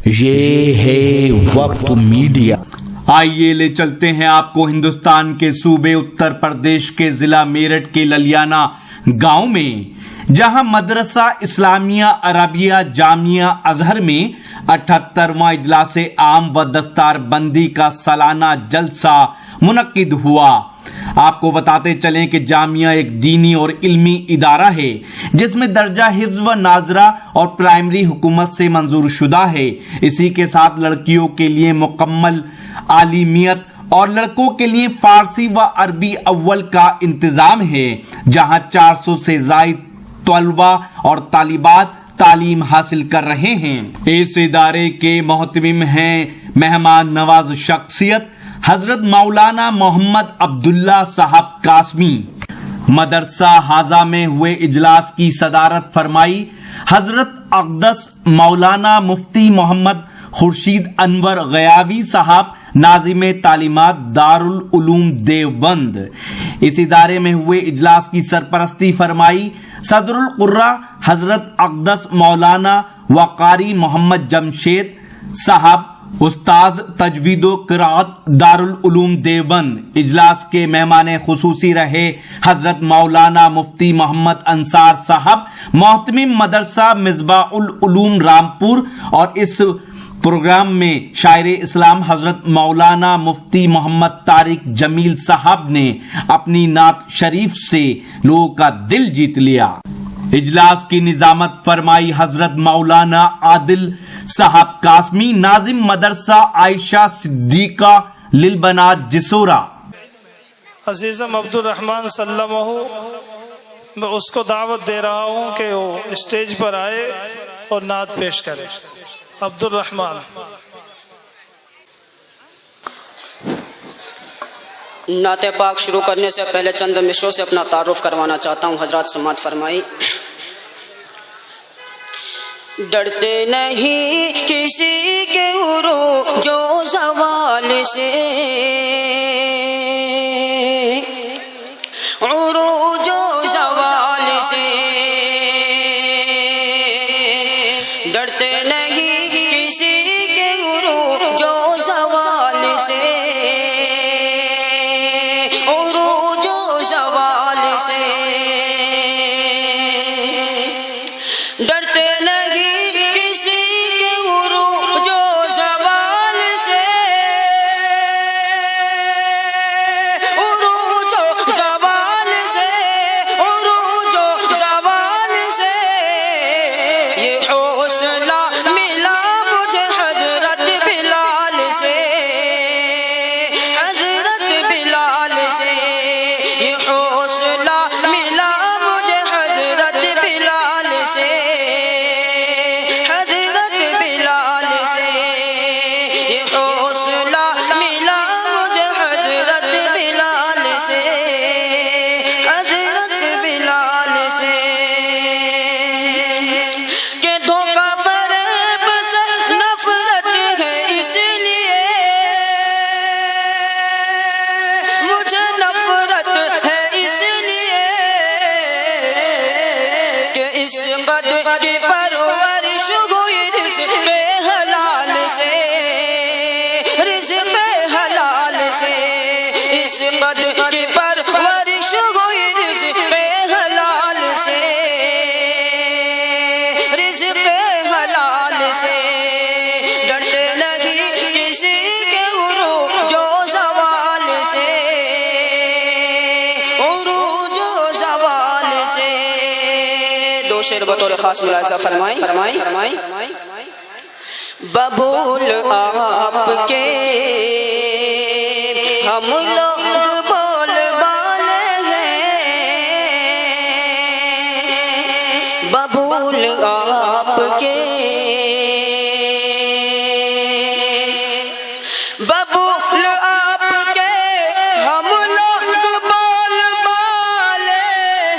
یہ ہے وقت میڈیا۔ آئیے لے چلتے ہیں آپ کو ہندوستان کے صوبے اتر پردیش کے ضلع میرٹھ کے للیانہ گاؤں میں، جہاں مدرسہ اسلامیہ عربیہ جامعہ ازہر میں 78واں اجلاس عام و دستار بندی کا سالانہ جلسہ منعقد ہوا۔ آپ کو بتاتے چلیں کہ جامعہ ایک دینی اور علمی ادارہ ہے جس میں درجہ حفظ و ناظرہ اور پرائمری حکومت سے منظور شدہ ہے۔ اسی کے ساتھ لڑکیوں کے لیے مکمل عالمیت اور لڑکوں کے لیے فارسی و عربی اول کا انتظام ہے، جہاں 400 سے زائد طلباء اور طالبات تعلیم حاصل کر رہے ہیں۔ اس ادارے کے محتمم ہیں مہمان نواز شخصیت حضرت مولانا محمد عبداللہ صاحب قاسمی۔ مدرسہ حاضہ میں ہوئے اجلاس کی صدارت فرمائی حضرت اقدس مولانا مفتی محمد خورشید انور غیاوی صاحب، ناظم تعلیمات دارالعلوم دیوبند۔ اس ادارے میں ہوئے اجلاس کی سرپرستی فرمائی صدر القرہ حضرت اقدس مولانا وقاری محمد جمشید صاحب، استاذ تجوید و قرات دارالعلوم دیوبند۔ اجلاس کے مہمان خصوصی رہے حضرت مولانا مفتی محمد انصار صاحب، محتمم مدرسہ مصباح العلوم رامپور، اور اس پروگرام میں شاعر اسلام حضرت مولانا مفتی محمد طارق جمیل صاحب نے اپنی نعت شریف سے لوگوں کا دل جیت لیا۔ اجلاس کی نظامت فرمائی حضرت مولانا عادل صاحب قاسمی، ناظم مدرسہ عائشہ صدیقہ للبنات جسورہ۔ عزیزم عبد الرحمن سلمہ، میں اس کو دعوت دے رہا ہوں کہ وہ اسٹیج پر آئے اور نعت پیش کرے۔ عبد الرحمن۔ نعت پاک شروع کرنے سے پہلے چند مصرعوں سے اپنا تعارف کروانا چاہتا ہوں۔ حضرات سماعت فرمائی۔ ڈرتے نہیں کسی کے عروج و زوال سے، عروج و زوال سے، ڈرتے نہیں کسی کے عروج و زوال سے، عروج و زوال سے، ڈرتے بطور خاص ملاحظہ فرمائیں۔ ببول آپ کے ہم لوگ بول بالے ہیں، ببول آپ کے ببول آپ کے ہم لوگ بول بالے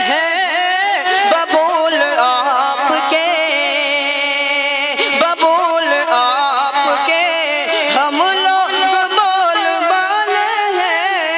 ہیں، ببول آپ کے ببول آپ کے ہم لوگ بول بالے ہیں،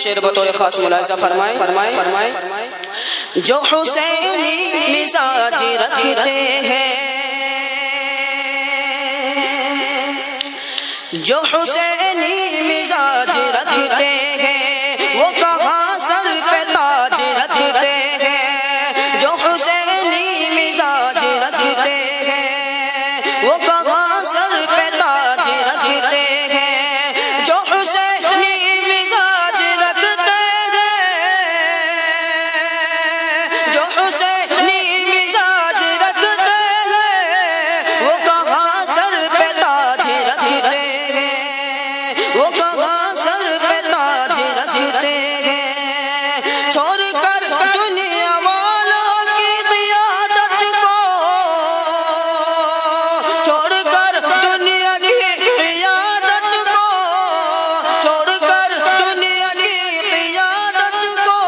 شعر بطور خاص ملاحظہ فرمائیں جو حسینی مزاج رکھتے ہیں، جو حسینی مزاج رکھتے ہیں وہ کہاں سر پہ تاج رکھتے ہیں، جو حسینی مزاج رکھتے ہیں وہ کہاں سر پہ تاج رکھتے ہیں، جو حسینی مزاج رکھتے ہیں، جو حسینی مزاج رکھتے ہیں وہ کہاں سر پہ تاج رکھتے ہیں، وہ کہاں سر پہ تاج رکھتے ہیں، چھوڑ کر دنیا والوں کی قیادت کو، چھوڑ کر دنیا کی قیادت کو، چھوڑ کر دنیا کی قیادت کو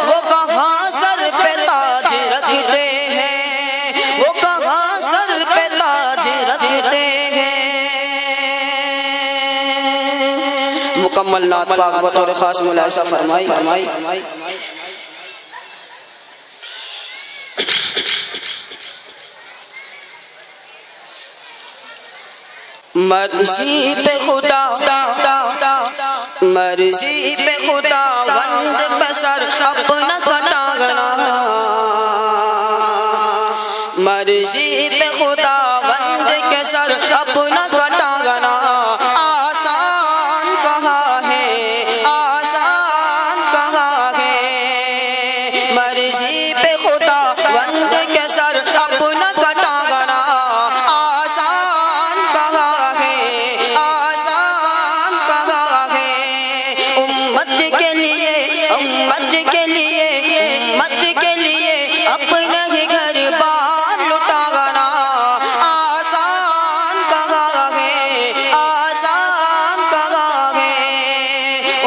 وہ کہاں سر پہ تاج رکھتے ہیں، وہ کہاں سر پہ تاج رکھتے ہیں۔ مکمل نعت پاک بطور خاص ملاحظہ فرمائی۔ مرضی پہ خدا، مرضی پہ خدا وند بسر اپنا کٹاگنا، مرضی پہ خدا وند کے سر اپنا کٹاگنا، آسان کہاں ہے، آسان کہاں ہے، مرضی پہ خدا وند کے سر اپنا کٹاگنا، آسان کہاں ہے، آسان کہاں ہے، امت کے لیے، امت کے لیے، امت کے لیے اپنا ہی گھر بار لٹاگنا، آسان کہاں ہے، آسان کہاں ہے،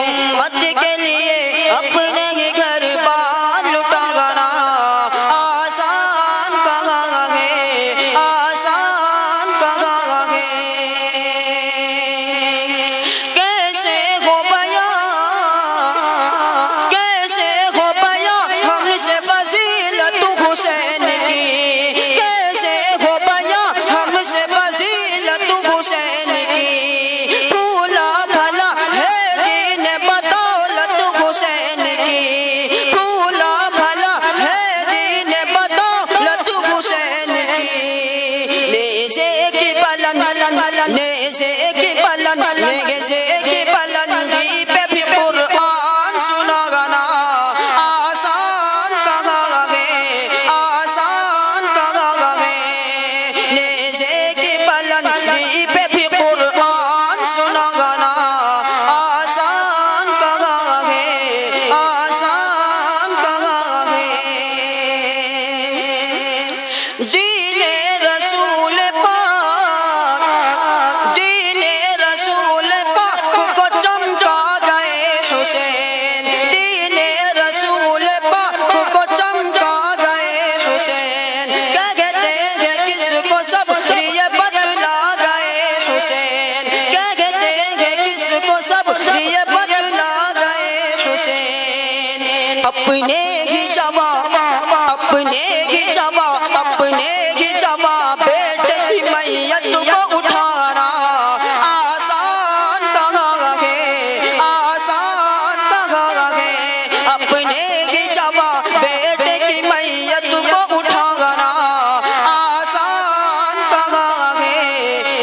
امت کے لیے اپنا ہی گھر بار لٹاگنا، آسان کہاں ہے، آسان کہاں ہے، کیسے ہو بیان، کیسے ہو بیان ہم سے فضیلت حسین کی، کیسے ہو بیان ہم سے فضیلت حسین کی، پھولا بھلا ہے دین بدولت حسین کی، پھولا بھلا ہے دین بدولت حسین کی، نیزے کی بلند، نیزے کی بلند، نیزے کی بلندی پہ بھی قرآن سناگنا، آسان کہاں ہے، آسان کہاں ہے، نیزے کی بلندی پہ بھی قرآن سناگنا، آسان کہاں ہے، آسان کہاں ہے، دین رسول پاک، دین رسول پاک کو چمکا گئے حسین، دین رسول پاک کو چمکا گئے حسین، کہتے ہیں کس کو سب یہ بدلا گئے حسین، کہتے ہیں کس کو سب یہ بدلا گئے حسین، اپنے ہی جواب، اپنے ہی جواب، اپنے ہی جواب بیٹے کی میت کو اٹھانا، آسان کہاں ہے، آسان کہاں ہے، اپنے ہی جواب بیٹے کی میت کو اٹھانا، آسان کہاں ہے،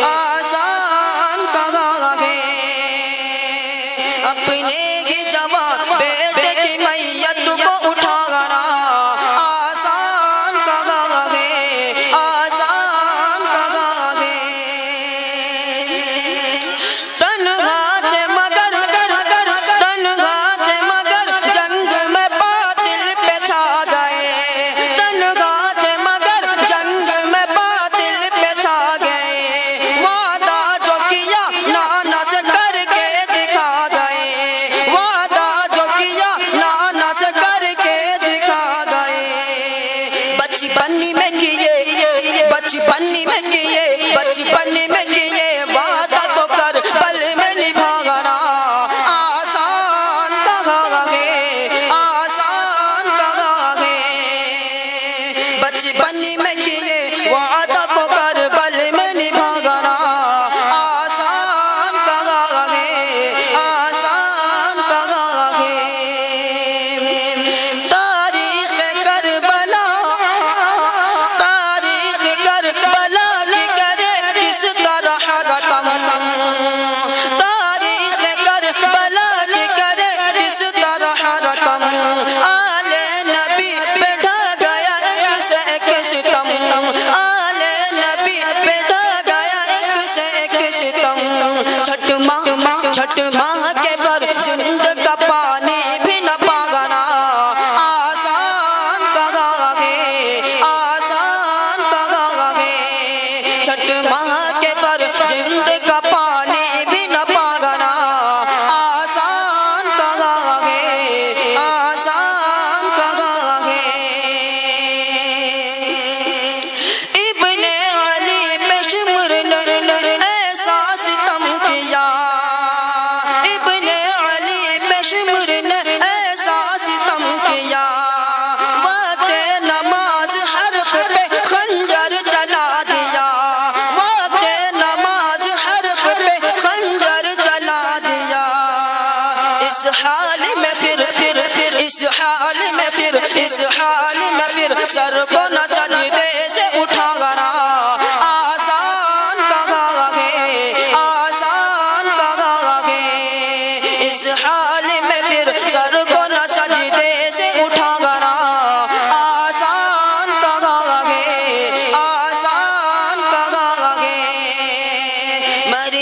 آسان کہاں ہے، اپنے ہی جواب بیٹے کی میت کو اٹھانا، آسان کہاں ہے،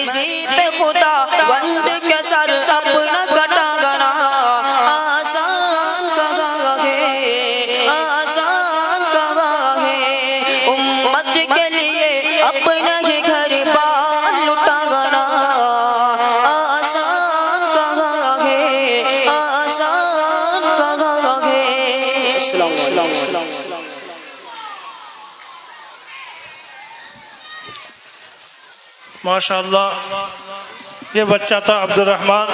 مرضی پہ خدا بند کے سر اپنا کٹا گنا آسان کہا ہے آسان کہا ہے امت کے لیے اپنا ہی گھر بار لٹا گنا آسان کہا ہے آسان کہا ہے السلام علیکم ماشاءاللہ یہ بچہ تھا عبد الرحمن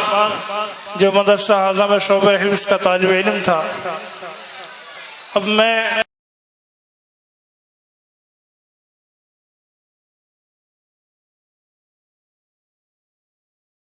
جو مدرسہ اعظم شعبہ حفظ کا طالب علم تھا. اب میں